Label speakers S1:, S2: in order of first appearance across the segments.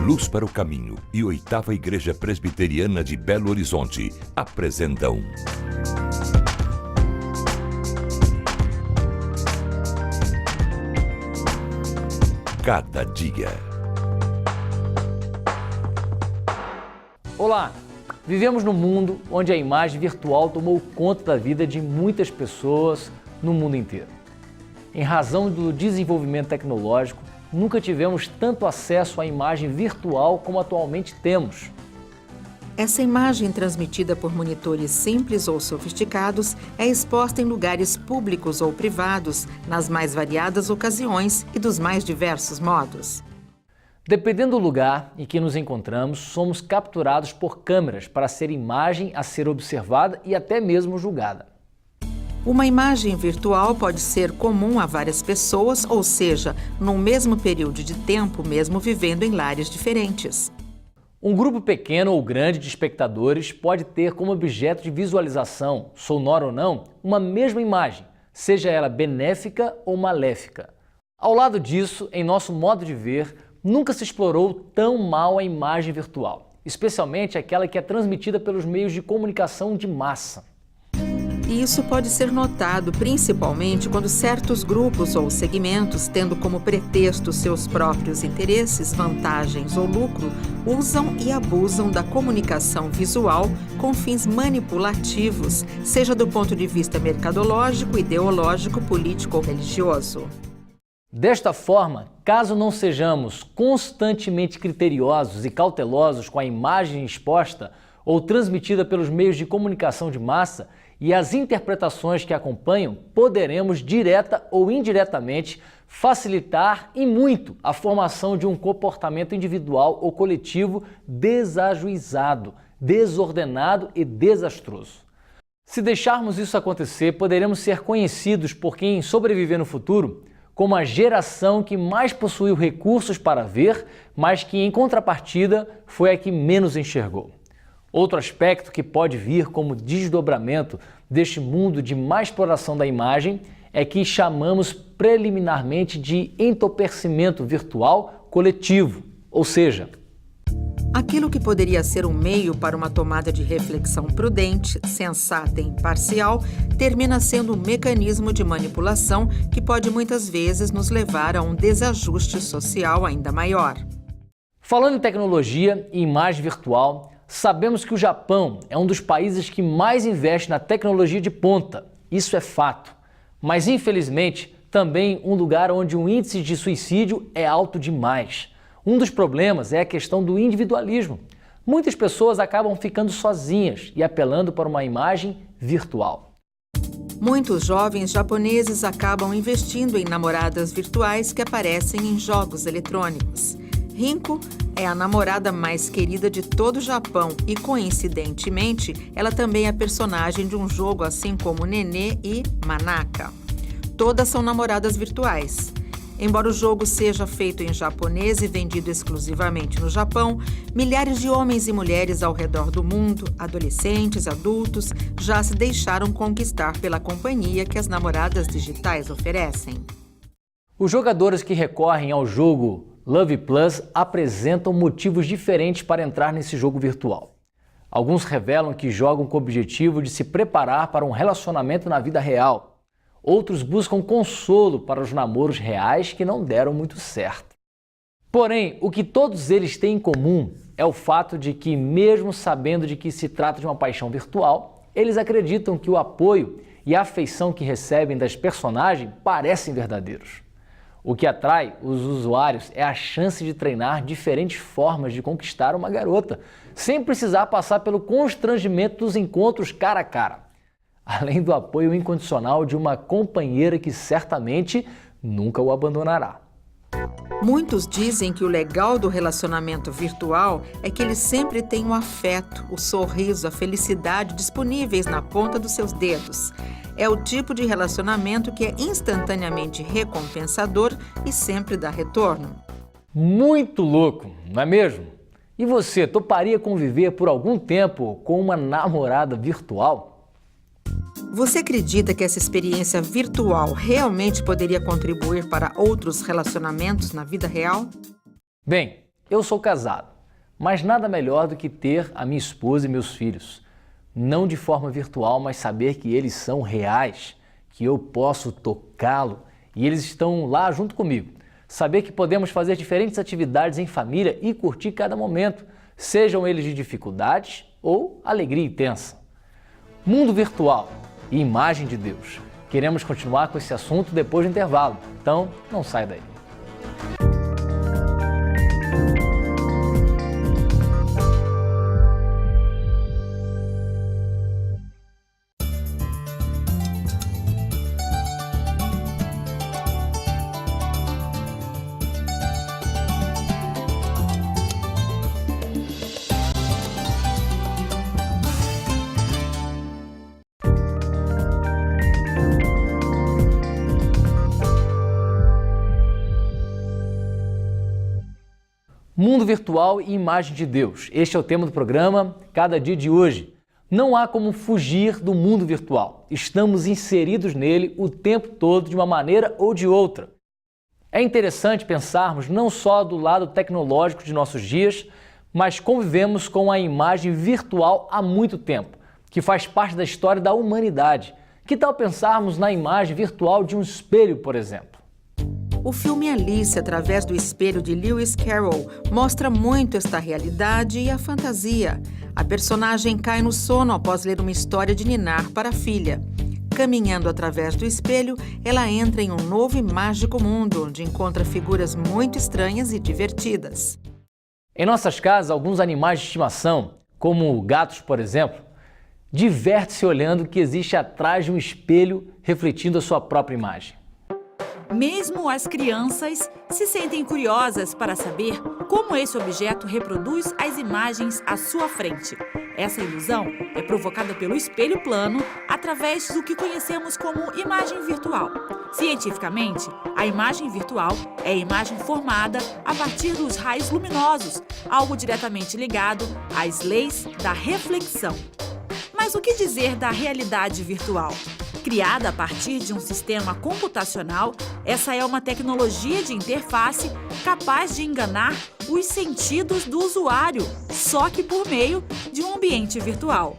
S1: Luz para o Caminho e 8ª Igreja Presbiteriana de Belo Horizonte apresentam Cada Dia.
S2: Olá! Vivemos num mundo onde a imagem virtual tomou conta da vida de muitas pessoas no mundo inteiro. Em razão do desenvolvimento tecnológico, nunca tivemos tanto acesso à imagem virtual como atualmente temos.
S3: Essa imagem, transmitida por monitores simples ou sofisticados, é exposta em lugares públicos ou privados, nas mais variadas ocasiões e dos mais diversos modos.
S2: Dependendo do lugar em que nos encontramos, somos capturados por câmeras para ser imagem a ser observada e até mesmo julgada.
S3: Uma imagem virtual pode ser comum a várias pessoas, ou seja, num mesmo período de tempo, mesmo vivendo em lares diferentes.
S2: Um grupo pequeno ou grande de espectadores pode ter como objeto de visualização, sonora ou não, uma mesma imagem, seja ela benéfica ou maléfica. Ao lado disso, em nosso modo de ver, nunca se explorou tão mal a imagem virtual, especialmente aquela que é transmitida pelos meios de comunicação de massa.
S3: E isso pode ser notado principalmente quando certos grupos ou segmentos, tendo como pretexto seus próprios interesses, vantagens ou lucro, usam e abusam da comunicação visual com fins manipulativos, seja do ponto de vista mercadológico, ideológico, político ou religioso.
S2: Desta forma, caso não sejamos constantemente criteriosos e cautelosos com a imagem exposta ou transmitida pelos meios de comunicação de massa e as interpretações que acompanham, poderemos, direta ou indiretamente, facilitar e muito a formação de um comportamento individual ou coletivo desajuizado, desordenado e desastroso. Se deixarmos isso acontecer, poderemos ser conhecidos por quem sobreviver no futuro como a geração que mais possuiu recursos para ver, mas que, em contrapartida, foi a que menos enxergou. Outro aspecto que pode vir como desdobramento deste mundo de má exploração da imagem é que chamamos preliminarmente de entorpecimento virtual coletivo, ou seja,
S3: aquilo que poderia ser um meio para uma tomada de reflexão prudente, sensata e imparcial, termina sendo um mecanismo de manipulação que pode muitas vezes nos levar a um desajuste social ainda maior.
S2: Falando em tecnologia e imagem virtual, sabemos que o Japão é um dos países que mais investe na tecnologia de ponta. Isso é fato. Mas, infelizmente, também um lugar onde o índice de suicídio é alto demais. Um dos problemas é a questão do individualismo. Muitas pessoas acabam ficando sozinhas e apelando para uma imagem virtual.
S3: Muitos jovens japoneses acabam investindo em namoradas virtuais que aparecem em jogos eletrônicos. Rinko é a namorada mais querida de todo o Japão e, coincidentemente, ela também é personagem de um jogo assim como Nenê e Manaka. Todas são namoradas virtuais. Embora o jogo seja feito em japonês e vendido exclusivamente no Japão, milhares de homens e mulheres ao redor do mundo, adolescentes, adultos, já se deixaram conquistar pela companhia que as namoradas digitais oferecem.
S2: Os jogadores que recorrem ao jogo Love Plus apresentam motivos diferentes para entrar nesse jogo virtual. Alguns revelam que jogam com o objetivo de se preparar para um relacionamento na vida real. Outros buscam consolo para os namoros reais que não deram muito certo. Porém, o que todos eles têm em comum é o fato de que, mesmo sabendo de que se trata de uma paixão virtual, eles acreditam que o apoio e a afeição que recebem das personagens parecem verdadeiros. O que atrai os usuários é a chance de treinar diferentes formas de conquistar uma garota, sem precisar passar pelo constrangimento dos encontros cara a cara, além do apoio incondicional de uma companheira que certamente nunca o abandonará.
S3: Muitos dizem que o legal do relacionamento virtual é que ele sempre tem o afeto, o sorriso, a felicidade disponíveis na ponta dos seus dedos. É o tipo de relacionamento que é instantaneamente recompensador e sempre dá retorno.
S2: Muito louco, não é mesmo? E você toparia conviver por algum tempo com uma namorada virtual?
S3: Você acredita que essa experiência virtual realmente poderia contribuir para outros relacionamentos na vida real?
S2: Bem, eu sou casado, mas nada melhor do que ter a minha esposa e meus filhos. Não de forma virtual, mas saber que eles são reais, que eu posso tocá-lo e eles estão lá junto comigo. Saber que podemos fazer diferentes atividades em família e curtir cada momento, sejam eles de dificuldades ou alegria intensa. Mundo virtual e imagem de Deus. Queremos continuar com esse assunto depois do intervalo, então não sai daí. Mundo virtual e imagem de Deus. Este é o tema do programa Cada Dia de Hoje. Não há como fugir do mundo virtual. Estamos inseridos nele o tempo todo de uma maneira ou de outra. É interessante pensarmos não só do lado tecnológico de nossos dias, mas convivemos com a imagem virtual há muito tempo, que faz parte da história da humanidade. Que tal pensarmos na imagem virtual de um espelho, por exemplo?
S3: O filme Alice, através do espelho de Lewis Carroll, mostra muito esta realidade e a fantasia. A personagem cai no sono após ler uma história de ninar para a filha. Caminhando através do espelho, ela entra em um novo e mágico mundo, onde encontra figuras muito estranhas e divertidas.
S2: Em nossas casas, alguns animais de estimação, como gatos, por exemplo, diverte-se olhando o que existe atrás de um espelho refletindo a sua própria imagem.
S4: Mesmo as crianças se sentem curiosas para saber como esse objeto reproduz as imagens à sua frente. Essa ilusão é provocada pelo espelho plano através do que conhecemos como imagem virtual. Cientificamente, a imagem virtual é a imagem formada a partir dos raios luminosos, algo diretamente ligado às leis da reflexão. Mas o que dizer da realidade virtual? Criada a partir de um sistema computacional, essa é uma tecnologia de interface capaz de enganar os sentidos do usuário, só que por meio de um ambiente virtual.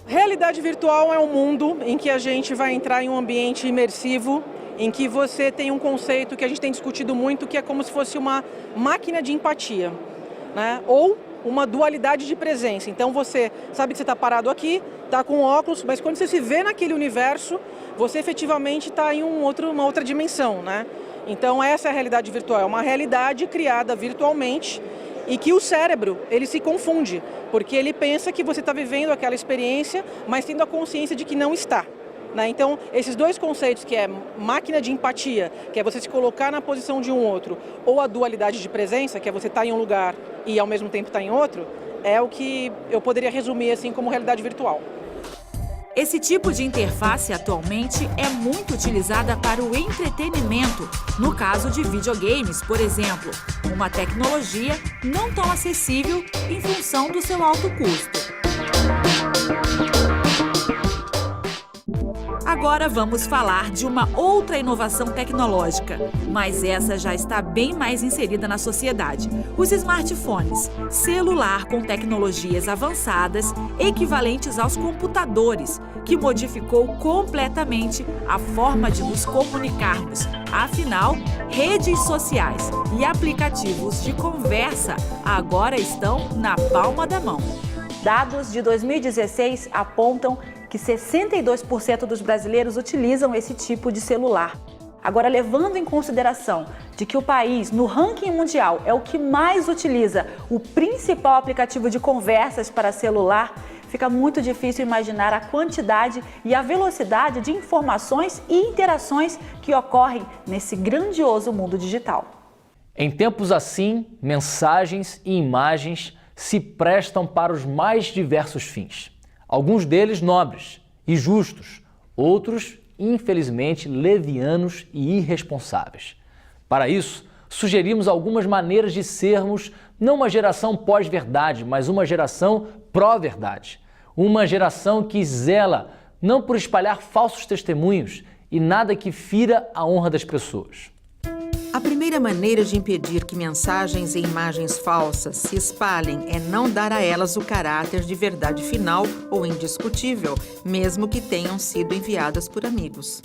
S5: Realidade virtual é um mundo em que a gente vai entrar em um ambiente imersivo, em que você tem um conceito que a gente tem discutido muito, que é como se fosse uma máquina de empatia, né? Ou uma dualidade de presença. Então você sabe que você está parado aqui, está com óculos, mas quando você se vê naquele universo, você efetivamente está em uma outra dimensão, né? Então essa é a realidade virtual, é uma realidade criada virtualmente e que o cérebro, ele se confunde, porque ele pensa que você está vivendo aquela experiência, mas tendo a consciência de que não está. Então, esses dois conceitos, que é máquina de empatia, que é você se colocar na posição de um outro, ou a dualidade de presença, que é você estar em um lugar e ao mesmo tempo estar em outro, é o que eu poderia resumir assim como realidade virtual.
S4: Esse tipo de interface atualmente é muito utilizada para o entretenimento, no caso de videogames, por exemplo, uma tecnologia não tão acessível em função do seu alto custo. Agora vamos falar de uma outra inovação tecnológica, mas essa já está bem mais inserida na sociedade. Os smartphones, celular com tecnologias avançadas, equivalentes aos computadores, que modificou completamente a forma de nos comunicarmos. Afinal, redes sociais e aplicativos de conversa agora estão na palma da mão.
S6: Dados de 2016 apontam que 62% dos brasileiros utilizam esse tipo de celular. Agora, levando em consideração de que o país, no ranking mundial, é o que mais utiliza o principal aplicativo de conversas para celular, fica muito difícil imaginar a quantidade e a velocidade de informações e interações que ocorrem nesse grandioso mundo digital.
S2: Em tempos assim, mensagens e imagens se prestam para os mais diversos fins. Alguns deles nobres e justos, outros, infelizmente, levianos e irresponsáveis. Para isso, sugerimos algumas maneiras de sermos não uma geração pós-verdade, mas uma geração pró-verdade. Uma geração que zela não por espalhar falsos testemunhos e nada que fira a honra das pessoas.
S3: A primeira primeira maneira de impedir que mensagens e imagens falsas se espalhem é não dar a elas o caráter de verdade final ou indiscutível, mesmo que tenham sido enviadas por amigos.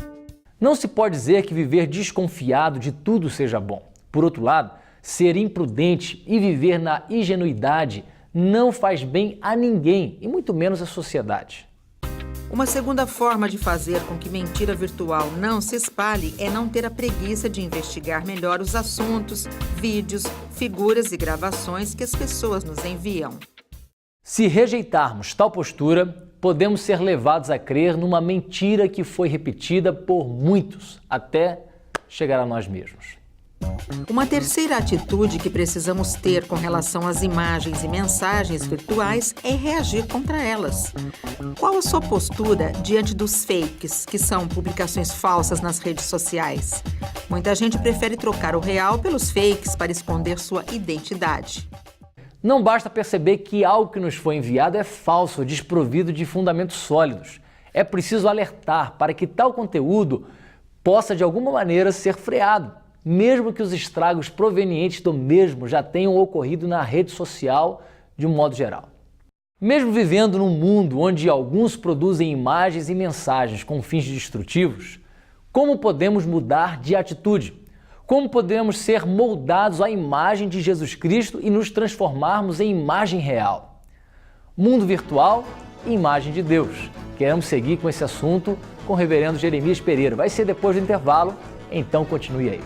S2: Não se pode dizer que viver desconfiado de tudo seja bom. Por outro lado, ser imprudente e viver na ingenuidade não faz bem a ninguém, e muito menos à sociedade.
S3: Uma segunda forma de fazer com que mentira virtual não se espalhe é não ter a preguiça de investigar melhor os assuntos, vídeos, figuras e gravações que as pessoas nos enviam.
S2: Se rejeitarmos tal postura, podemos ser levados a crer numa mentira que foi repetida por muitos, até chegar a nós mesmos.
S3: Uma terceira atitude que precisamos ter com relação às imagens e mensagens virtuais é reagir contra elas. Qual a sua postura diante dos fakes, que são publicações falsas nas redes sociais? Muita gente prefere trocar o real pelos fakes para esconder sua identidade.
S2: Não basta perceber que algo que nos foi enviado é falso, desprovido de fundamentos sólidos. É preciso alertar para que tal conteúdo possa de alguma maneira ser freado, mesmo que os estragos provenientes do mesmo já tenham ocorrido na rede social de um modo geral. Mesmo vivendo num mundo onde alguns produzem imagens e mensagens com fins destrutivos, como podemos mudar de atitude? Como podemos ser moldados à imagem de Jesus Cristo e nos transformarmos em imagem real? Mundo virtual e imagem de Deus. Queremos seguir com esse assunto com o reverendo Jeremias Pereira. Vai ser depois do intervalo, então continue aí.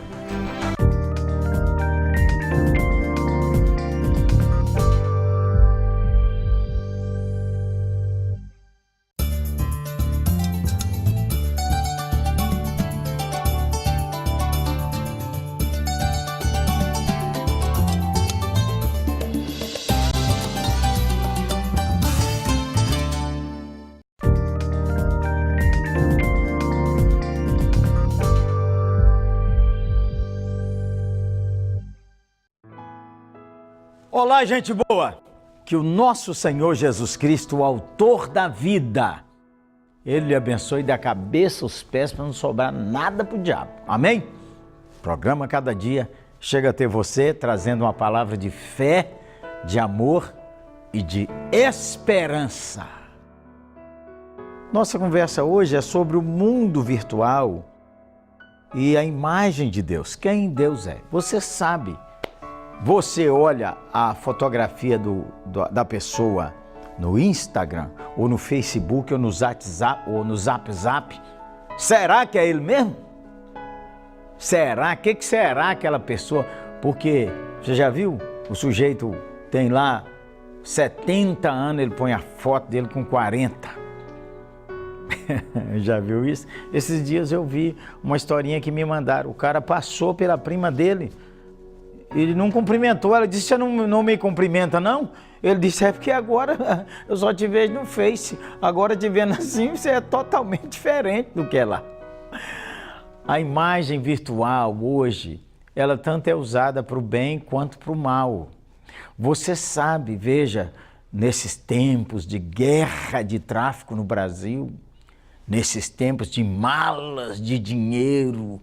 S7: Olá, gente boa! Que o nosso Senhor Jesus Cristo, o autor da vida, Ele lhe abençoe da cabeça aos pés para não sobrar nada para o diabo. Amém? Programa Cada Dia chega até você trazendo uma palavra de fé, de amor e de esperança. Nossa conversa hoje é sobre o mundo virtual e a imagem de Deus. Quem Deus é? Você sabe. Você olha a fotografia da pessoa no Instagram, ou no Facebook, ou no WhatsApp, ou no Zap. Será que é ele mesmo? Será? O que será aquela pessoa? Porque, você já viu? O sujeito tem lá 70 anos, ele põe a foto dele com 40. Já viu isso? Esses dias eu vi uma historinha que me mandaram. O cara passou pela prima dele. Ele não cumprimentou, ela disse, você não me cumprimenta não? Ele disse, é porque agora eu só te vejo no Face, agora te vendo assim, você é totalmente diferente do que é lá. A imagem virtual hoje, ela tanto é usada para o bem quanto para o mal. Você sabe, veja, nesses tempos de guerra de tráfico no Brasil, nesses tempos de malas de dinheiro,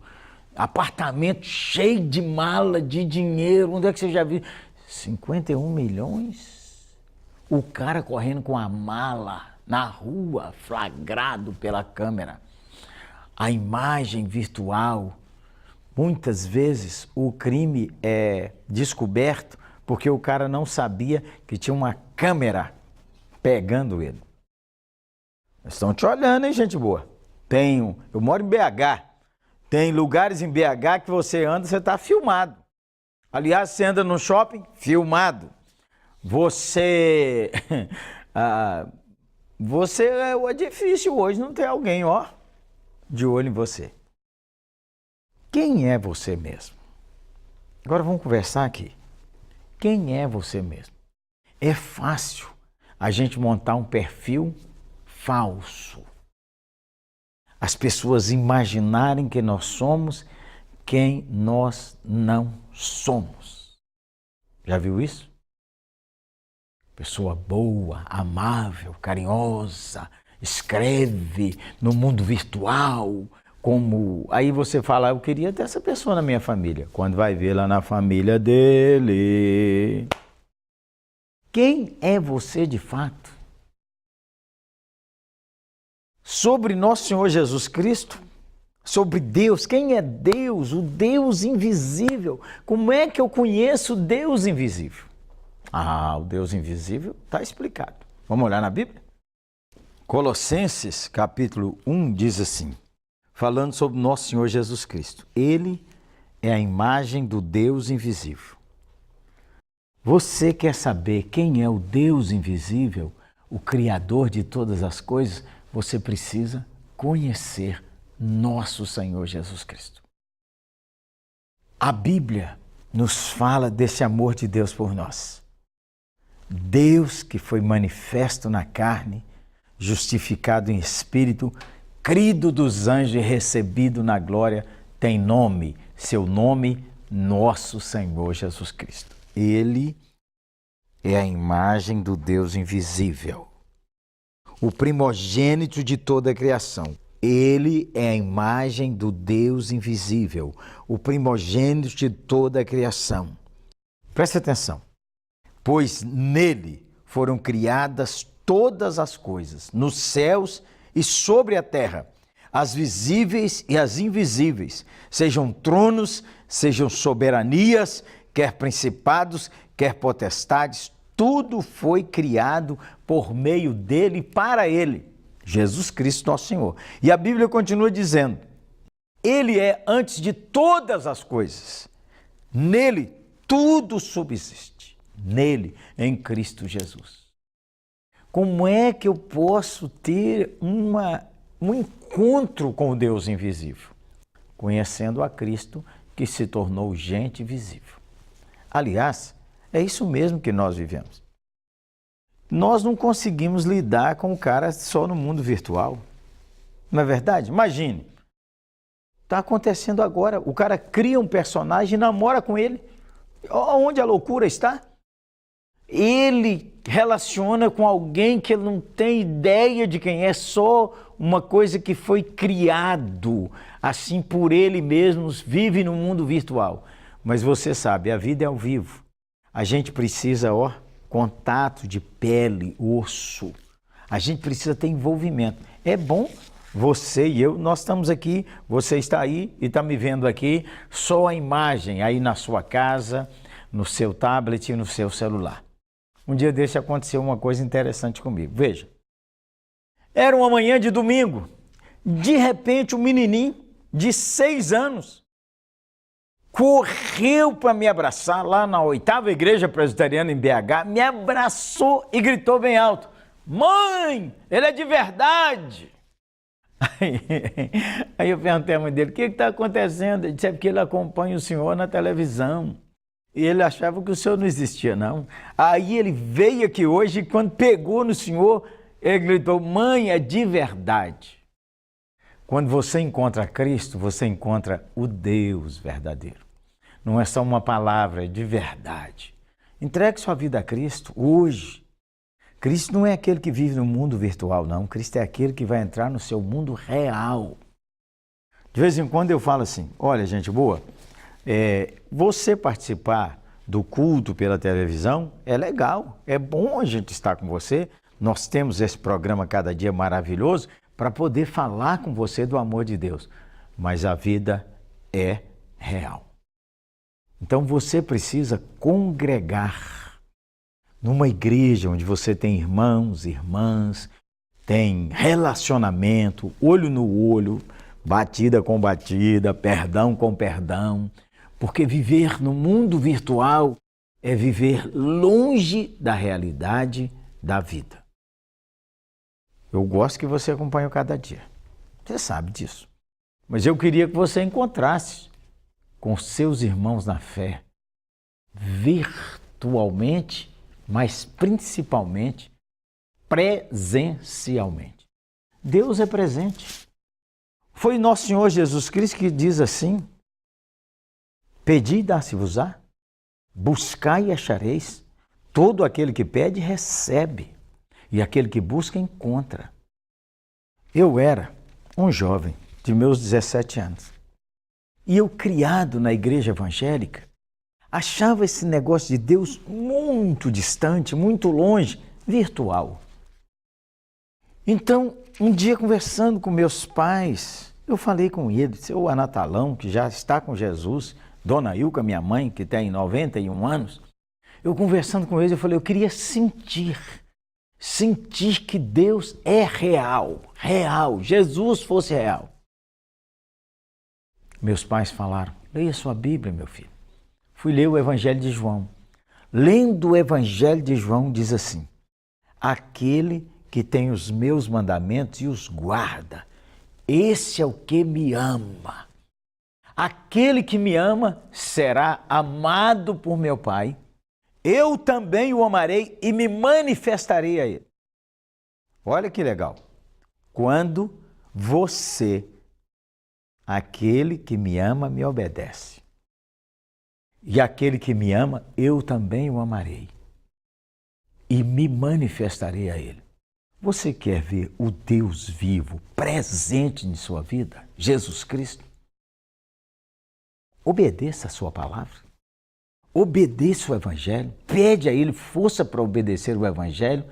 S7: apartamento cheio de mala de dinheiro, onde é que você já viu? 51 milhões? O cara correndo com a mala na rua, flagrado pela câmera. A imagem virtual, muitas vezes o crime é descoberto porque o cara não sabia que tinha uma câmera pegando ele. Estão te olhando, hein, gente boa? Eu moro em BH. Tem lugares em BH que você anda, você está filmado. Aliás, você anda no shopping, filmado. Você é difícil hoje não ter alguém, ó, de olho em você. Quem é você mesmo? Agora vamos conversar aqui. Quem é você mesmo? É fácil a gente montar um perfil falso. As pessoas imaginarem que nós somos quem nós não somos. Já viu isso? Pessoa boa, amável, carinhosa, escreve no mundo virtual Como aí você fala, eu queria ter essa pessoa na minha família. Quando vai ver lá na família dele, quem é você de fato? Sobre nosso Senhor Jesus Cristo, sobre Deus, quem é Deus? O Deus invisível. Como é que eu conheço o Deus invisível? Ah, o Deus invisível está explicado. Vamos olhar na Bíblia? Colossenses capítulo 1 diz assim, falando sobre nosso Senhor Jesus Cristo. Ele é a imagem do Deus invisível. Você quer saber quem é o Deus invisível, o Criador de todas as coisas? Você precisa conhecer nosso Senhor Jesus Cristo. A Bíblia nos fala desse amor de Deus por nós. Deus que foi manifesto na carne, justificado em espírito, crido dos anjos e recebido na glória, tem nome, seu nome, nosso Senhor Jesus Cristo. Ele é a imagem do Deus invisível, o primogênito de toda a criação. Ele é a imagem do Deus invisível, o primogênito de toda a criação. Preste atenção. Pois nele foram criadas todas as coisas, nos céus e sobre a terra, as visíveis e as invisíveis, sejam tronos, sejam soberanias, quer principados, quer potestades, tudo foi criado por meio dele e para ele, Jesus Cristo nosso Senhor. E a Bíblia continua dizendo, ele é antes de todas as coisas, nele tudo subsiste, nele, em Cristo Jesus. Como é que eu posso ter um encontro com o Deus invisível? Conhecendo a Cristo que se tornou gente visível. Aliás, é isso mesmo que nós vivemos. Nós não conseguimos lidar com o cara só no mundo virtual. Não é verdade? Imagine. Está acontecendo agora. O cara cria um personagem e namora com ele. Onde a loucura está? Ele relaciona com alguém que ele não tem ideia de quem é, só uma coisa que foi criado assim por ele mesmo, vive no mundo virtual. Mas você sabe, a vida é ao vivo. A gente precisa, contato de pele, osso. A gente precisa ter envolvimento. É bom você e eu, nós estamos aqui, você está aí e está me vendo aqui, só a imagem aí na sua casa, no seu tablet e no seu celular. Um dia desse aconteceu uma coisa interessante comigo. Veja, era uma manhã de domingo. De repente, um menininho de 6 anos correu para me abraçar lá na 8ª Igreja Presbiteriana em BH, me abraçou e gritou bem alto, mãe, ele é de verdade. Aí eu perguntei à mãe dele, o que está acontecendo? Ele disse, é porque ele acompanha o senhor na televisão. E ele achava que o senhor não existia, não. Aí ele veio aqui hoje e quando pegou no senhor, ele gritou, mãe, é de verdade. Quando você encontra Cristo, você encontra o Deus verdadeiro. Não é só uma palavra, é de verdade. Entregue sua vida a Cristo hoje. Cristo não é aquele que vive no mundo virtual, não. Cristo é aquele que vai entrar no seu mundo real. De vez em quando eu falo assim, olha, gente boa, você participar do culto pela televisão é legal, é bom a gente estar com você. Nós temos esse programa Cada Dia maravilhoso para poder falar com você do amor de Deus. Mas a vida é real. Então você precisa congregar numa igreja onde você tem irmãos, irmãs, tem relacionamento, olho no olho, batida com batida, perdão com perdão. Porque viver no mundo virtual é viver longe da realidade da vida. Eu gosto que você acompanhe Cada Dia. Você sabe disso. Mas eu queria que você encontrasse com seus irmãos na fé, virtualmente, mas principalmente presencialmente. Deus é presente. Foi nosso Senhor Jesus Cristo que diz assim, pedi e dá-se-vos-á, buscai e achareis, todo aquele que pede recebe, e aquele que busca encontra. Eu era um jovem de meus 17 anos. E eu, criado na igreja evangélica, achava esse negócio de Deus muito distante, muito longe, virtual. Então, um dia conversando com meus pais, eu falei com ele, seu Anatalão, que já está com Jesus, Dona Ilka, minha mãe, que tem 91 anos, eu conversando com eles, eu falei, eu queria sentir que Deus é real, Jesus fosse real. Meus pais falaram, leia sua Bíblia, meu filho. Fui ler o Evangelho de João. Lendo o Evangelho de João, diz assim, aquele que tem os meus mandamentos e os guarda, esse é o que me ama. Aquele que me ama será amado por meu Pai. Eu também o amarei e me manifestarei a ele. Olha que legal. Quando você, aquele que me ama, me obedece. E aquele que me ama, eu também o amarei. E me manifestarei a ele. Você quer ver o Deus vivo, presente em sua vida? Jesus Cristo? Obedeça a sua palavra. Obedeça o Evangelho. Pede a Ele força para obedecer o Evangelho.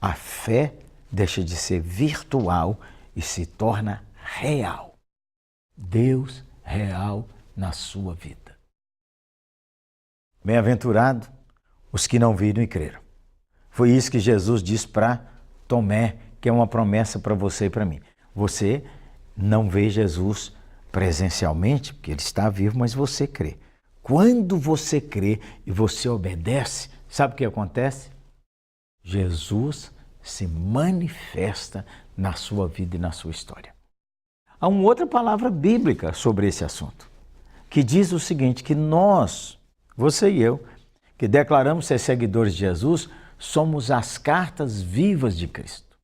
S7: A fé deixa de ser virtual e se torna real. Deus real na sua vida. Bem-aventurado os que não viram e creram. Foi isso que Jesus disse para Tomé, que é uma promessa para você e para mim. Você não vê Jesus presencialmente, porque Ele está vivo, mas você crê. Quando você crê e você obedece, sabe o que acontece? Jesus se manifesta na sua vida e na sua história. Há uma outra palavra bíblica sobre esse assunto, que diz o seguinte, que nós, você e eu, que declaramos ser seguidores de Jesus, somos as cartas vivas de Cristo.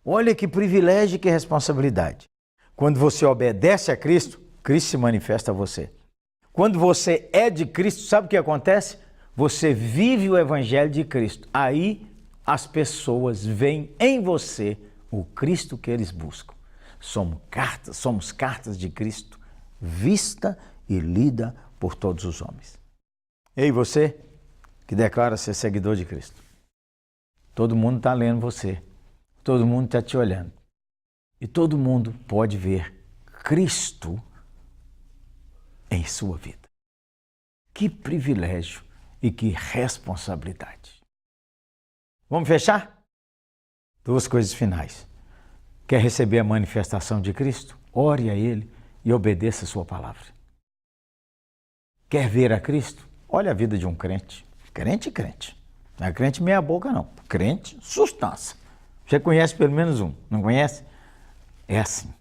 S7: Olha que privilégio e que responsabilidade. Quando você obedece a Cristo, Cristo se manifesta a você. Quando você é de Cristo, sabe o que acontece? Você vive o Evangelho de Cristo. Aí as pessoas veem em você o Cristo que eles buscam. Somos cartas de Cristo, vista e lida por todos os homens. Ei, você que declara ser seguidor de Cristo. Todo mundo está lendo você. Todo mundo está te olhando. E todo mundo pode ver Cristo em sua vida. Que privilégio e que responsabilidade. Vamos fechar? Duas coisas finais. Quer receber a manifestação de Cristo? Ore a Ele e obedeça a sua palavra. Quer ver a Cristo? Olha a vida de um crente. Crente. Não é crente meia boca, não. Crente, substância. Você conhece pelo menos um, não conhece? É assim.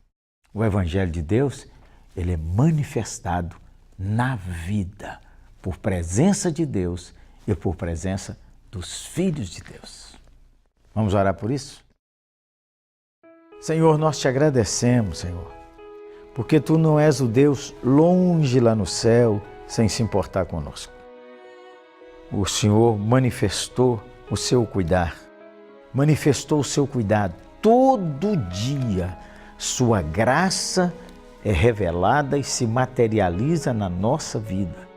S7: O Evangelho de Deus, ele é manifestado na vida, por presença de Deus e por presença dos filhos de Deus. Vamos orar por isso? Senhor, nós te agradecemos, Senhor, porque Tu não és o Deus longe lá no céu, sem se importar conosco. O Senhor manifestou o seu cuidar, manifestou o seu cuidado todo dia. Sua graça é revelada e se materializa na nossa vida.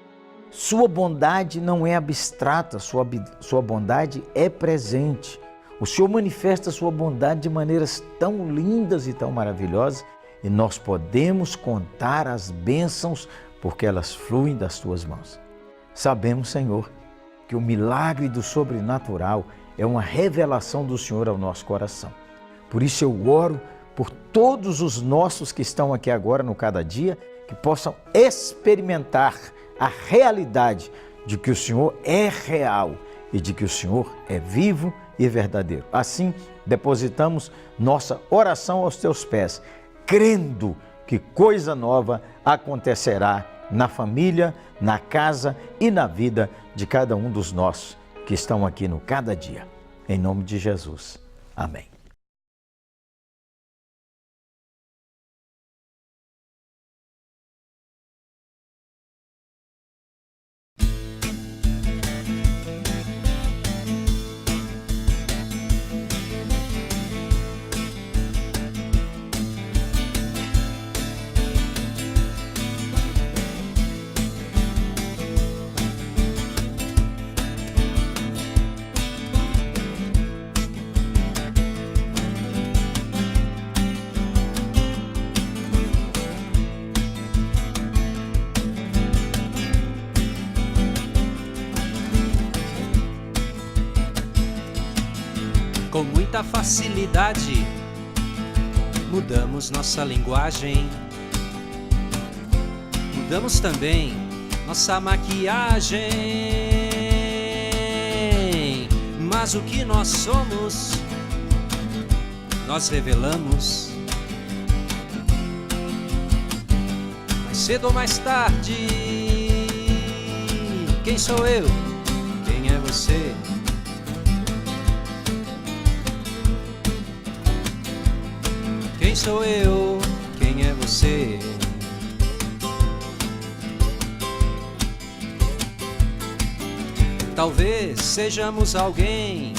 S7: Sua bondade não é abstrata, sua bondade é presente. O Senhor manifesta sua bondade de maneiras tão lindas e tão maravilhosas e nós podemos contar as bênçãos porque elas fluem das tuas mãos. Sabemos, Senhor, que o milagre do sobrenatural é uma revelação do Senhor ao nosso coração. Por isso eu oro por todos os nossos que estão aqui agora no Cada Dia, que possam experimentar a realidade de que o Senhor é real e de que o Senhor é vivo e verdadeiro. Assim, depositamos nossa oração aos teus pés, crendo que coisa nova acontecerá na família, na casa e na vida de cada um dos nossos que estão aqui no Cada Dia. Em nome de Jesus. Amém.
S8: Com muita facilidade, mudamos nossa linguagem. Mudamos também nossa maquiagem. Mas o que nós somos, nós revelamos. Mais cedo ou mais tarde, quem sou eu? Quem é você? Quem sou eu? Quem é você? Talvez sejamos alguém,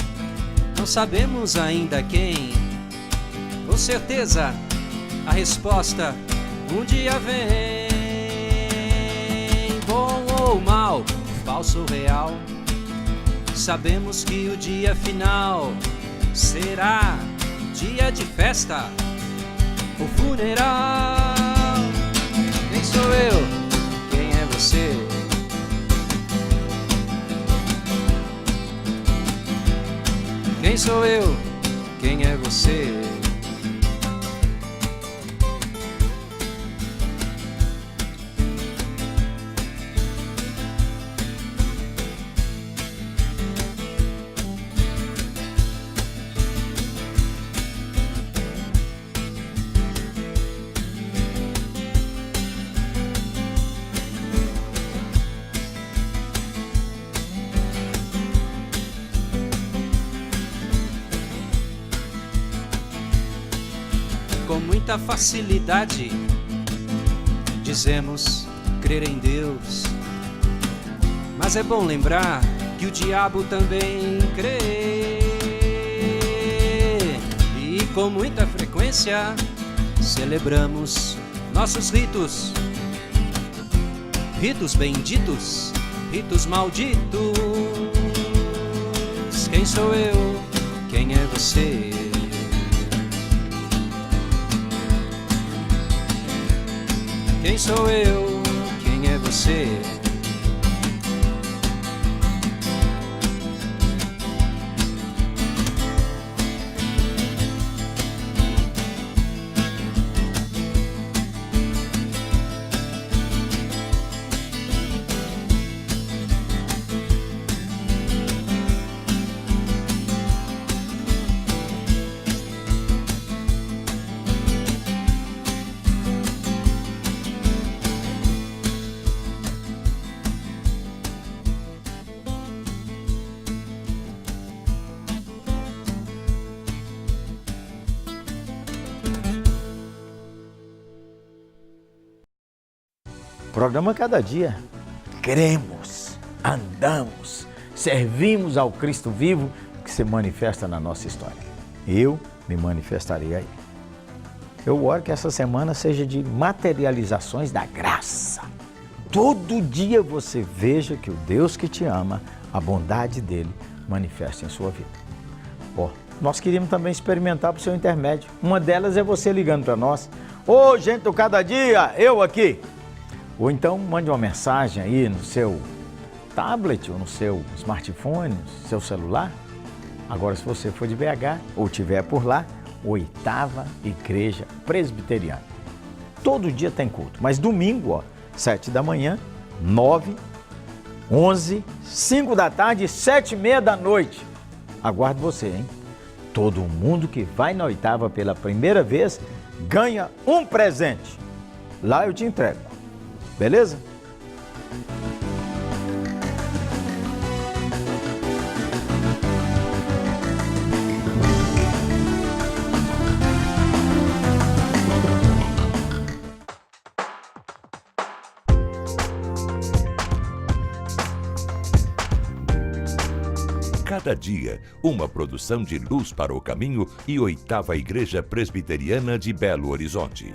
S8: não sabemos ainda quem. Com certeza a resposta um dia vem. Bom ou mal, falso ou real, sabemos que o dia final será dia de festa, o funeral. Quem sou eu? Quem é você? Quem sou eu? Quem é você? Com muita facilidade dizemos crer em Deus, mas é bom lembrar que o diabo também crê. E com muita frequência celebramos nossos ritos, ritos benditos, ritos malditos. Quem sou eu? Quem é você? Quem sou eu? Quem é você?
S7: Programa Cada Dia. Cremos, andamos, servimos ao Cristo vivo que se manifesta na nossa história. Eu me manifestarei aí. Eu oro que essa semana seja de materializações da graça. Todo dia você veja que o Deus que te ama, a bondade dele manifesta em sua vida. Nós queríamos também experimentar por seu intermédio. Uma delas é você ligando para nós. Ô, gente do Cada Dia, eu aqui. Ou então mande uma mensagem aí no seu tablet ou no seu smartphone, no seu celular. Agora, se você for de BH ou estiver por lá, 8ª Igreja Presbiteriana. Todo dia tem culto, mas domingo, 7 da manhã, 9, 11, 5 da tarde e 7h30 da noite. Aguardo você, hein? Todo mundo que vai na 8ª pela primeira vez ganha um presente. Lá eu te entrego. Beleza?
S1: Cada Dia, uma produção de Luz para o Caminho e 8ª Igreja Presbiteriana de Belo Horizonte.